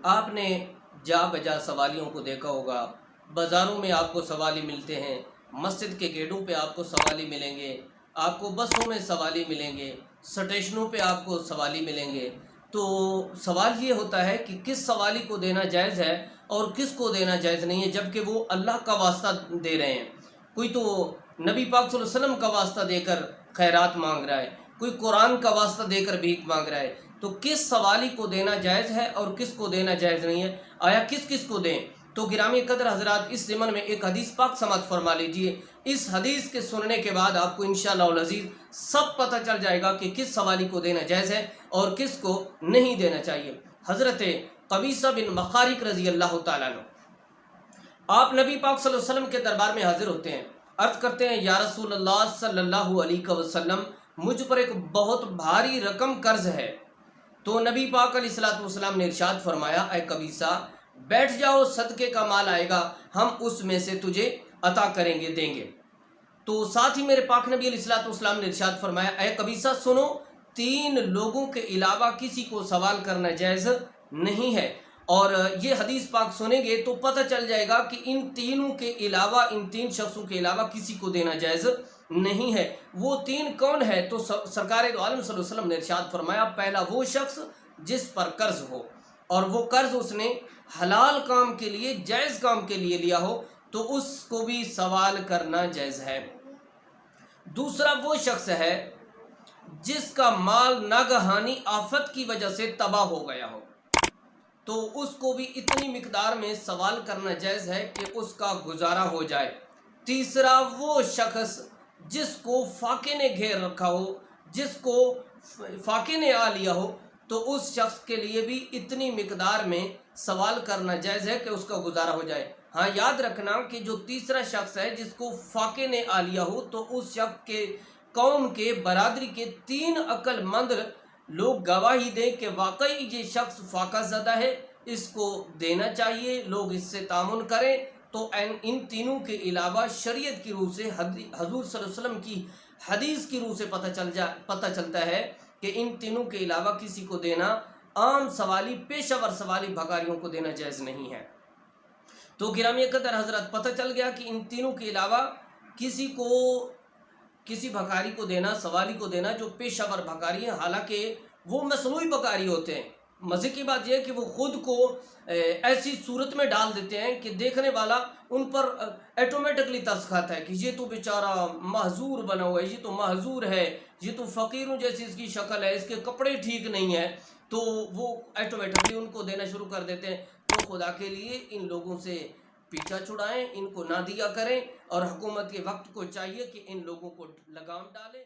آپ نے جا بجا سوالیوں کو دیکھا ہوگا، بازاروں میں آپ کو سوالی ملتے ہیں، مسجد کے گیٹوں پہ آپ کو سوالی ملیں گے، آپ کو بسوں میں سوالی ملیں گے، سٹیشنوں پہ آپ کو سوالی ملیں گے۔ تو سوال یہ ہوتا ہے کہ کس سوالی کو دینا جائز ہے اور کس کو دینا جائز نہیں ہے، جبکہ وہ اللہ کا واسطہ دے رہے ہیں۔ کوئی تو نبی پاک صلی اللہ علیہ وسلم کا واسطہ دے کر خیرات مانگ رہا ہے، کوئی قرآن کا واسطہ دے کر بھیک مانگ رہا ہے۔ تو کس سوالی کو دینا جائز ہے اور کس کو دینا جائز نہیں ہے، آیا کس کس کو دیں؟ تو گرامی قدر حضرات، اس ضمن میں ایک حدیث پاک سماعت فرما لیجئے۔ اس حدیث کے سننے کے بعد آپ کو انشاءاللہ العزیز سب پتہ چل جائے گا کہ کس سوالی کو دینا جائز ہے اور کس کو نہیں دینا چاہیے۔ حضرت قبیصہ بن مخارق رضی اللہ تعالیٰ عنہ، آپ نبی پاک صلی اللہ علیہ وسلم کے دربار میں حاضر ہوتے ہیں، عرض کرتے ہیں یا رسول اللہ صلی اللہ علیہ وسلم، مجھ پر ایک بہت بھاری رقم قرض ہے۔ تو نبی پاک علیہ الصلوۃ والسلام نے ارشاد فرمایا، اے قبیصہ بیٹھ جاؤ، صدقے کا مال آئے گا، ہم اس میں سے تجھے عطا کریں گے، دیں گے۔ تو ساتھ ہی میرے پاک نبی علیہ الصلوۃ والسلام نے ارشاد فرمایا، اے قبیصہ سنو، 3 لوگوں کے علاوہ کسی کو سوال کرنا جائز نہیں ہے۔ اور یہ حدیث پاک سنیں گے تو پتہ چل جائے گا کہ ان تینوں کے علاوہ، ان 3 شخصوں کے علاوہ کسی کو دینا جائز نہیں ہے۔ وہ 3 کون ہے؟ تو سرکار دو عالم صلی اللہ علیہ وسلم نے ارشاد فرمایا، پہلا وہ شخص جس پر قرض ہو اور وہ قرض اس نے حلال کام کے لیے، جائز کام کے لیے لیا ہو، تو اس کو بھی سوال کرنا جائز ہے۔ دوسرا وہ شخص ہے جس کا مال ناگہانی آفت کی وجہ سے تباہ ہو گیا ہو، تو اس کو بھی اتنی مقدار میں سوال کرنا جائز ہے کہ اس کا گزارا ہو جائے۔ تیسرا وہ شخص جس کو فاقے نے گھیر رکھا ہو، جس کو فاقے نے آ لیا ہو، تو اس شخص کے لیے بھی اتنی مقدار میں سوال کرنا جائز ہے کہ اس کا گزارا ہو جائے۔ ہاں یاد رکھنا کہ جو تیسرا شخص ہے جس کو فاقے نے آ لیا ہو، تو اس شخص کے قوم کے، برادری کے 3 عقل مند لوگ گواہی دیں کہ واقعی یہ شخص فاقہ زدہ ہے، اس کو دینا چاہیے، لوگ اس سے تعاون کریں۔ تو ان تینوں کے علاوہ شریعت کی روح سے، حضور صلی اللہ علیہ وسلم کی حدیث کی روح سے پتہ چلتا ہے کہ ان تینوں کے علاوہ کسی کو دینا، عام سوالی، پیشہ ور سوالی بھکاریوں کو دینا جائز نہیں ہے۔ تو گرامی قدر حضرت، پتہ چل گیا کہ ان تینوں کے علاوہ کسی بھکاری کو دینا، سوالی کو دینا جو پیشہ ور بھکاری ہیں، حالانکہ وہ مصنوعی بھکاری ہوتے ہیں۔ مزے کی بات یہ ہے کہ وہ خود کو ایسی صورت میں ڈال دیتے ہیں کہ دیکھنے والا ان پر ایٹومیٹکلی ترس کھاتا ہے کہ یہ تو بیچارہ معذور بنا ہوا ہے، یہ تو معذور ہے، یہ تو فقیروں جیسی اس کی شکل ہے، اس کے کپڑے ٹھیک نہیں ہیں، تو وہ ایٹومیٹکلی ان کو دینا شروع کر دیتے ہیں۔ تو خدا کے لیے ان لوگوں سے پیچھا چھڑائیں، ان کو نہ دیا کریں، اور حکومت کے وقت کو چاہیے کہ ان لوگوں کو لگام ڈالیں۔